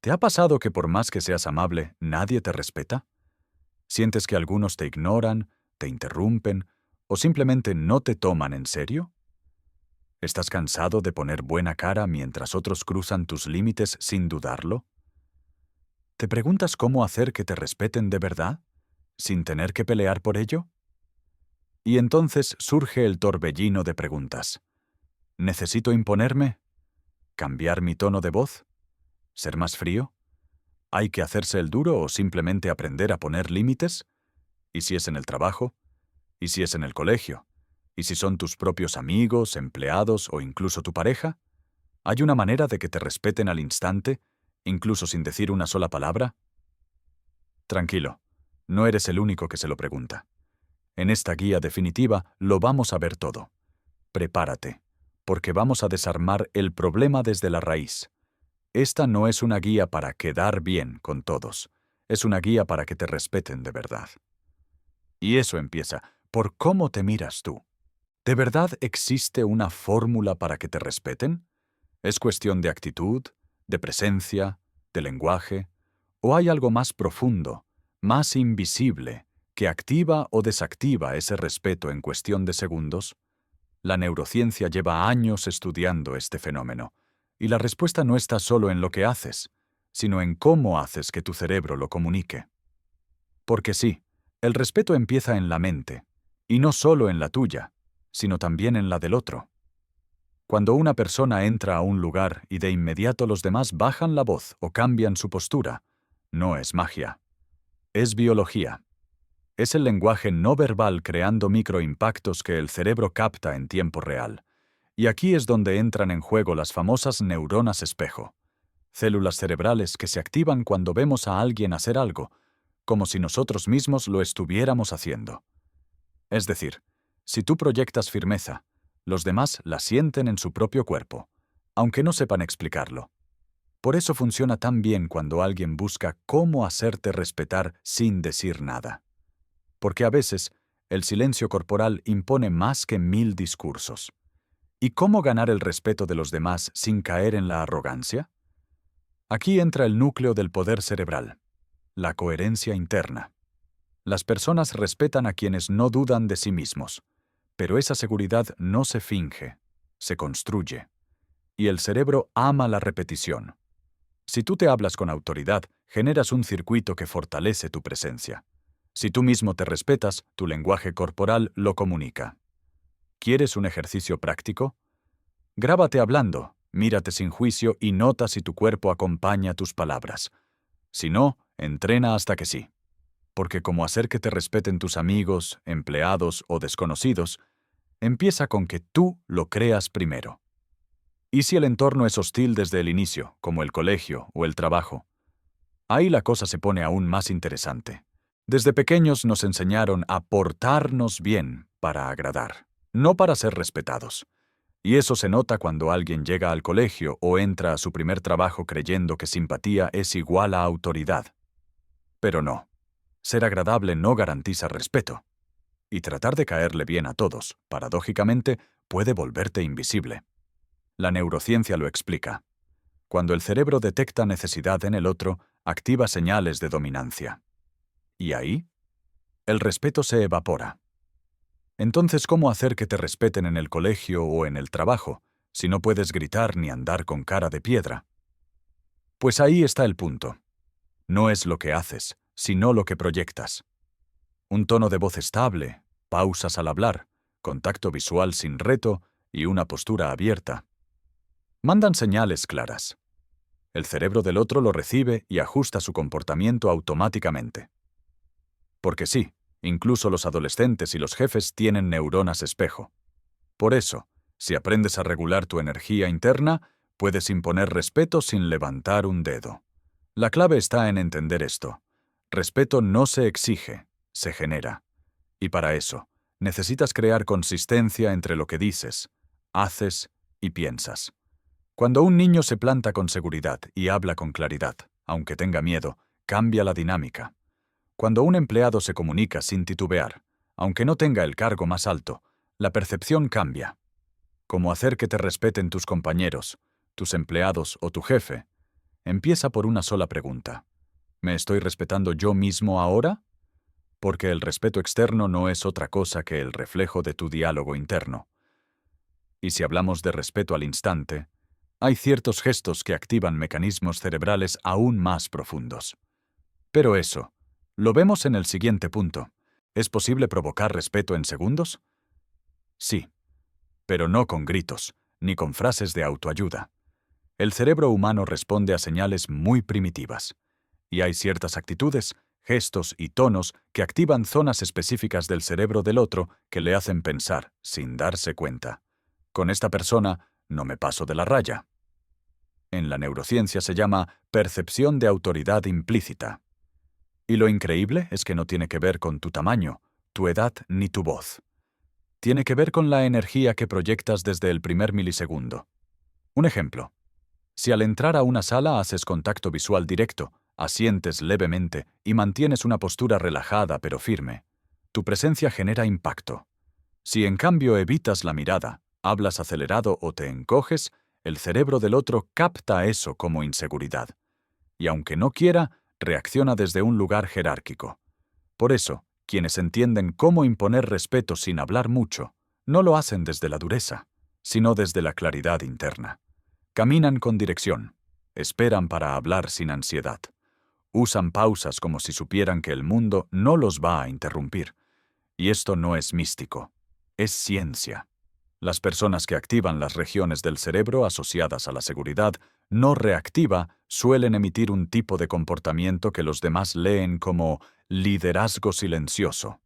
¿Te ha pasado que por más que seas amable, nadie te respeta? ¿Sientes que algunos te ignoran, te interrumpen o simplemente no te toman en serio? ¿Estás cansado de poner buena cara mientras otros cruzan tus límites sin dudarlo? ¿Te preguntas cómo hacer que te respeten de verdad, sin tener que pelear por ello? Y entonces surge el torbellino de preguntas. ¿Necesito imponerme? ¿Cambiar mi tono de voz? ¿Ser más frío? ¿Hay que hacerse el duro o simplemente aprender a poner límites? ¿Y si es en el trabajo? ¿Y si es en el colegio? ¿Y si son tus propios amigos, empleados o incluso tu pareja? ¿Hay una manera de que te respeten al instante, incluso sin decir una sola palabra? Tranquilo, no eres el único que se lo pregunta. En esta guía definitiva lo vamos a ver todo. Prepárate, porque vamos a desarmar el problema desde la raíz. Esta no es una guía para quedar bien con todos, es una guía para que te respeten de verdad. Y eso empieza por cómo te miras tú. ¿De verdad existe una fórmula para que te respeten? ¿Es cuestión de actitud, de presencia, de lenguaje? ¿O hay algo más profundo, más invisible, que activa o desactiva ese respeto en cuestión de segundos? La neurociencia lleva años estudiando este fenómeno, y la respuesta no está solo en lo que haces, sino en cómo haces que tu cerebro lo comunique. Porque sí, el respeto empieza en la mente, y no solo en la tuya, sino también en la del otro. Cuando una persona entra a un lugar y de inmediato los demás bajan la voz o cambian su postura, no es magia. Es biología. Es el lenguaje no verbal creando microimpactos que el cerebro capta en tiempo real. Y aquí es donde entran en juego las famosas neuronas espejo, células cerebrales que se activan cuando vemos a alguien hacer algo, como si nosotros mismos lo estuviéramos haciendo. Es decir, si tú proyectas firmeza, los demás la sienten en su propio cuerpo, aunque no sepan explicarlo. Por eso funciona tan bien cuando alguien busca cómo hacerte respetar sin decir nada. Porque a veces, el silencio corporal impone más que 1000 discursos. ¿Y cómo ganar el respeto de los demás sin caer en la arrogancia? Aquí entra el núcleo del poder cerebral, la coherencia interna. Las personas respetan a quienes no dudan de sí mismos, pero esa seguridad no se finge, se construye. Y el cerebro ama la repetición. Si tú te hablas con autoridad, generas un circuito que fortalece tu presencia. Si tú mismo te respetas, tu lenguaje corporal lo comunica. ¿Quieres un ejercicio práctico? Grábate hablando, mírate sin juicio y nota si tu cuerpo acompaña tus palabras. Si no, entrena hasta que sí. Porque como hacer que te respeten tus amigos, empleados o desconocidos, empieza con que tú lo creas primero. ¿Y si el entorno es hostil desde el inicio, como el colegio o el trabajo? Ahí la cosa se pone aún más interesante. Desde pequeños nos enseñaron a portarnos bien para agradar, no para ser respetados. Y eso se nota cuando alguien llega al colegio o entra a su primer trabajo creyendo que simpatía es igual a autoridad. Pero no. Ser agradable no garantiza respeto. Y tratar de caerle bien a todos, paradójicamente, puede volverte invisible. La neurociencia lo explica. Cuando el cerebro detecta necesidad en el otro, activa señales de dominancia. ¿Y ahí? El respeto se evapora. Entonces, ¿cómo hacer que te respeten en el colegio o en el trabajo, si no puedes gritar ni andar con cara de piedra? Pues ahí está el punto. No es lo que haces, sino lo que proyectas. Un tono de voz estable, pausas al hablar, contacto visual sin reto y una postura abierta. Mandan señales claras. El cerebro del otro lo recibe y ajusta su comportamiento automáticamente. Porque sí, incluso los adolescentes y los jefes tienen neuronas espejo. Por eso, si aprendes a regular tu energía interna, puedes imponer respeto sin levantar un dedo. La clave está en entender esto. Respeto no se exige, se genera. Y para eso, necesitas crear consistencia entre lo que dices, haces y piensas. Cuando un niño se planta con seguridad y habla con claridad, aunque tenga miedo, cambia la dinámica. Cuando un empleado se comunica sin titubear, aunque no tenga el cargo más alto, la percepción cambia. Cómo hacer que te respeten tus compañeros, tus empleados o tu jefe. Empieza por una sola pregunta. ¿Me estoy respetando yo mismo ahora? Porque el respeto externo no es otra cosa que el reflejo de tu diálogo interno. Y si hablamos de respeto al instante, hay ciertos gestos que activan mecanismos cerebrales aún más profundos. Pero eso, lo vemos en el siguiente punto. ¿Es posible provocar respeto en segundos? Sí, pero no con gritos, ni con frases de autoayuda. El cerebro humano responde a señales muy primitivas, y hay ciertas actitudes, gestos y tonos que activan zonas específicas del cerebro del otro que le hacen pensar, sin darse cuenta. Con esta persona no me paso de la raya. En la neurociencia se llama percepción de autoridad implícita. Y lo increíble es que no tiene que ver con tu tamaño, tu edad ni tu voz. Tiene que ver con la energía que proyectas desde el primer milisegundo. Un ejemplo. Si al entrar a una sala haces contacto visual directo, asientes levemente y mantienes una postura relajada pero firme, tu presencia genera impacto. Si en cambio evitas la mirada, hablas acelerado o te encoges, el cerebro del otro capta eso como inseguridad. Y aunque no quiera, reacciona desde un lugar jerárquico. Por eso, quienes entienden cómo imponer respeto sin hablar mucho, no lo hacen desde la dureza, sino desde la claridad interna. Caminan con dirección, esperan para hablar sin ansiedad. Usan pausas como si supieran que el mundo no los va a interrumpir. Y esto no es místico, es ciencia. Las personas que activan las regiones del cerebro asociadas a la seguridad no reactiva suelen emitir un tipo de comportamiento que los demás leen como liderazgo silencioso.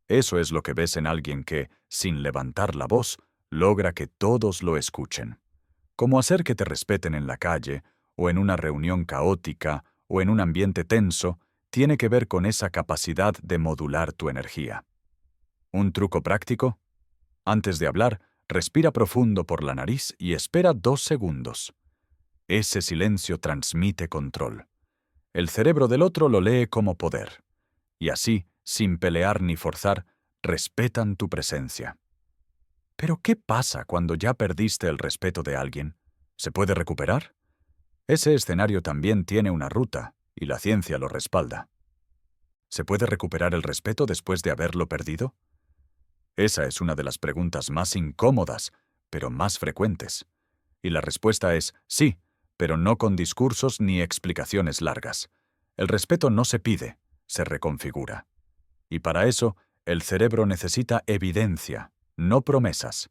Eso es lo que ves en alguien que, sin levantar la voz, logra que todos lo escuchen. Como hacer que te respeten en la calle, o en una reunión caótica, o en un ambiente tenso, tiene que ver con esa capacidad de modular tu energía. ¿Un truco práctico? Antes de hablar, respira profundo por la nariz y espera 2 segundos. Ese silencio transmite control. El cerebro del otro lo lee como poder. Y así, sin pelear ni forzar, respetan tu presencia. Pero ¿qué pasa cuando ya perdiste el respeto de alguien? ¿Se puede recuperar? Ese escenario también tiene una ruta, y la ciencia lo respalda. ¿Se puede recuperar el respeto después de haberlo perdido? Esa es una de las preguntas más incómodas, pero más frecuentes. Y la respuesta es sí, pero no con discursos ni explicaciones largas. El respeto no se pide, se reconfigura. Y para eso, el cerebro necesita evidencia, no promesas.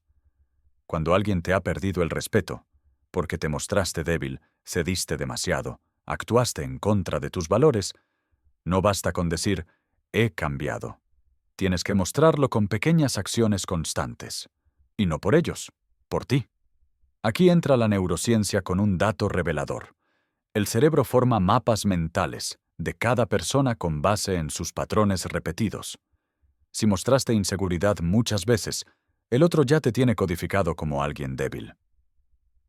Cuando alguien te ha perdido el respeto, porque te mostraste débil, cediste demasiado, actuaste en contra de tus valores, no basta con decir, he cambiado. Tienes que mostrarlo con pequeñas acciones constantes. Y no por ellos, por ti. Aquí entra la neurociencia con un dato revelador. El cerebro forma mapas mentales de cada persona con base en sus patrones repetidos. Si mostraste inseguridad muchas veces, el otro ya te tiene codificado como alguien débil.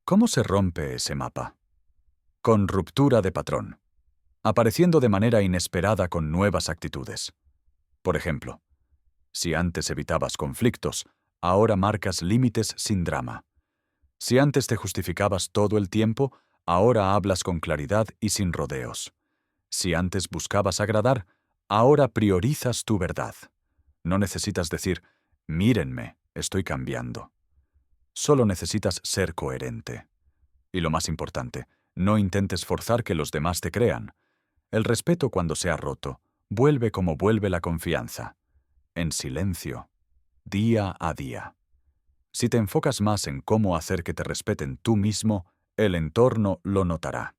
¿Cómo se rompe ese mapa? Con ruptura de patrón, apareciendo de manera inesperada con nuevas actitudes. Por ejemplo, si antes evitabas conflictos, ahora marcas límites sin drama. Si antes te justificabas todo el tiempo, ahora hablas con claridad y sin rodeos. Si antes buscabas agradar, ahora priorizas tu verdad. No necesitas decir, mírenme, estoy cambiando. Solo necesitas ser coherente. Y lo más importante, no intentes forzar que los demás te crean. El respeto cuando se ha roto, vuelve como vuelve la confianza. En silencio, día a día. Si te enfocas más en cómo hacer que te respeten tú mismo, el entorno lo notará.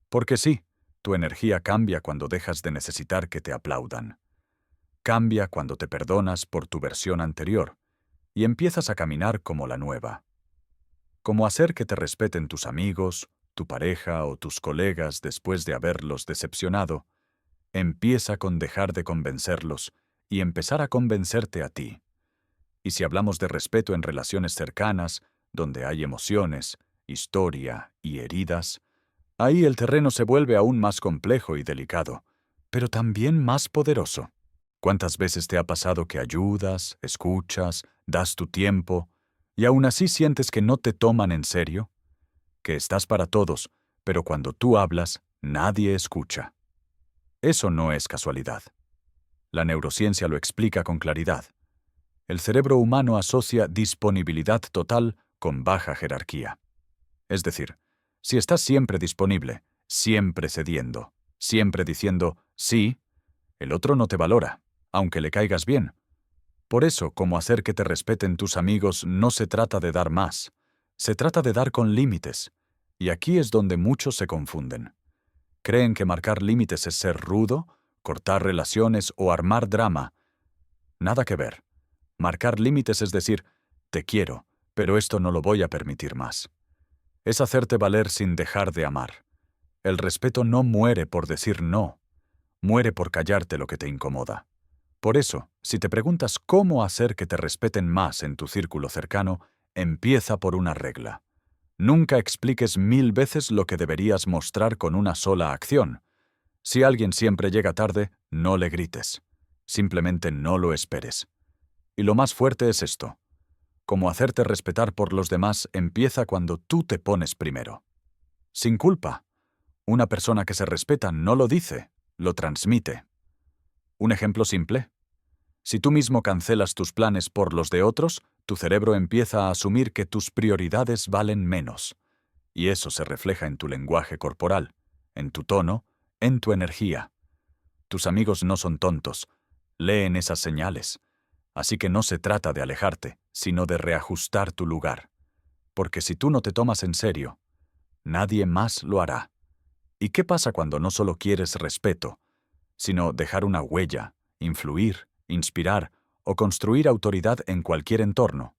Porque sí, tu energía cambia cuando dejas de necesitar que te aplaudan. Cambia cuando te perdonas por tu versión anterior y empiezas a caminar como la nueva. Cómo hacer que te respeten tus amigos, tu pareja o tus colegas después de haberlos decepcionado, empieza con dejar de convencerlos y empezar a convencerte a ti. Y si hablamos de respeto en relaciones cercanas, donde hay emociones, historia y heridas, ahí el terreno se vuelve aún más complejo y delicado, pero también más poderoso. ¿Cuántas veces te ha pasado que ayudas, escuchas, das tu tiempo, y aún así sientes que no te toman en serio? Que estás para todos, pero cuando tú hablas, nadie escucha. Eso no es casualidad. La neurociencia lo explica con claridad. El cerebro humano asocia disponibilidad total con baja jerarquía. Es decir, si estás siempre disponible, siempre cediendo, siempre diciendo sí, el otro no te valora, aunque le caigas bien. Por eso, como hacer que te respeten tus amigos no se trata de dar más, se trata de dar con límites. Y aquí es donde muchos se confunden. Creen que marcar límites es ser rudo, cortar relaciones o armar drama. Nada que ver. Marcar límites es decir, te quiero, pero esto no lo voy a permitir más. Es hacerte valer sin dejar de amar. El respeto no muere por decir no, muere por callarte lo que te incomoda. Por eso, si te preguntas cómo hacer que te respeten más en tu círculo cercano, empieza por una regla. Nunca expliques 1000 veces lo que deberías mostrar con una sola acción. Si alguien siempre llega tarde, no le grites. Simplemente no lo esperes. Y lo más fuerte es esto. Como hacerte respetar por los demás empieza cuando tú te pones primero. Sin culpa. Una persona que se respeta no lo dice, lo transmite. Un ejemplo simple. Si tú mismo cancelas tus planes por los de otros, tu cerebro empieza a asumir que tus prioridades valen menos. Y eso se refleja en tu lenguaje corporal, en tu tono, en tu energía. Tus amigos no son tontos, leen esas señales. Así que no se trata de alejarte, sino de reajustar tu lugar. Porque si tú no te tomas en serio, nadie más lo hará. ¿Y qué pasa cuando no solo quieres respeto, sino dejar una huella, influir, inspirar o construir autoridad en cualquier entorno?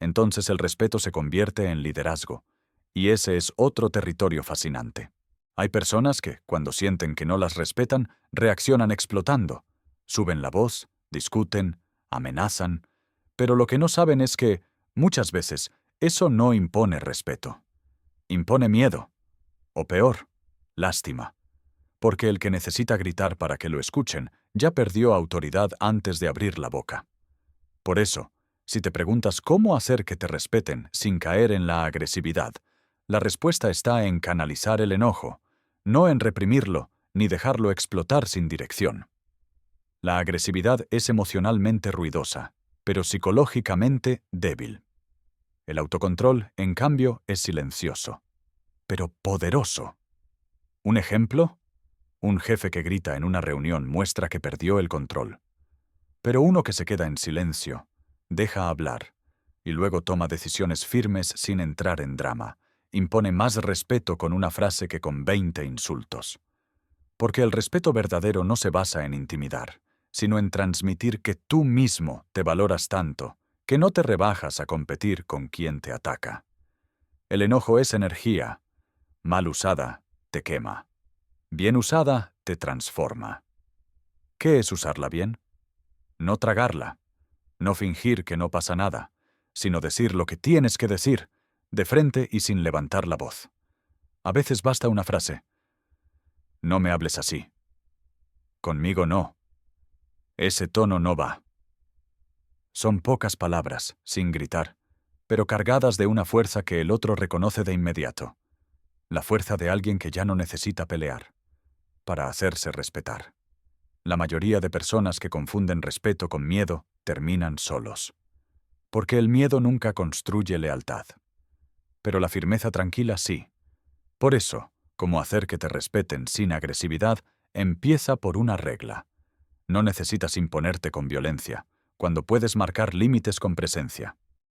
Entonces el respeto se convierte en liderazgo, y ese es otro territorio fascinante. Hay personas que, cuando sienten que no las respetan, reaccionan explotando, suben la voz, discuten, amenazan, pero lo que no saben es que, muchas veces, eso no impone respeto. Impone miedo, o peor, lástima. Porque el que necesita gritar para que lo escuchen ya perdió autoridad antes de abrir la boca. Por eso, si te preguntas cómo hacer que te respeten sin caer en la agresividad, la respuesta está en canalizar el enojo, no en reprimirlo ni dejarlo explotar sin dirección. La agresividad es emocionalmente ruidosa, pero psicológicamente débil. El autocontrol, en cambio, es silencioso, pero poderoso. ¿Un ejemplo? Un jefe que grita en una reunión muestra que perdió el control. Pero uno que se queda en silencio, deja hablar, y luego toma decisiones firmes sin entrar en drama, impone más respeto con una frase que con 20 insultos. Porque el respeto verdadero no se basa en intimidar, sino en transmitir que tú mismo te valoras tanto, que no te rebajas a competir con quien te ataca. El enojo es energía. Mal usada, te quema. Bien usada, te transforma. ¿Qué es usarla bien? No tragarla, no fingir que no pasa nada, sino decir lo que tienes que decir, de frente y sin levantar la voz. A veces basta una frase. No me hables así. Conmigo no. Ese tono no va. Son pocas palabras, sin gritar, pero cargadas de una fuerza que el otro reconoce de inmediato. La fuerza de alguien que ya no necesita pelear, para hacerse respetar. La mayoría de personas que confunden respeto con miedo terminan solos. Porque el miedo nunca construye lealtad. Pero la firmeza tranquila sí. Por eso, como hacer que te respeten sin agresividad, empieza por una regla. No necesitas imponerte con violencia, cuando puedes marcar límites con presencia.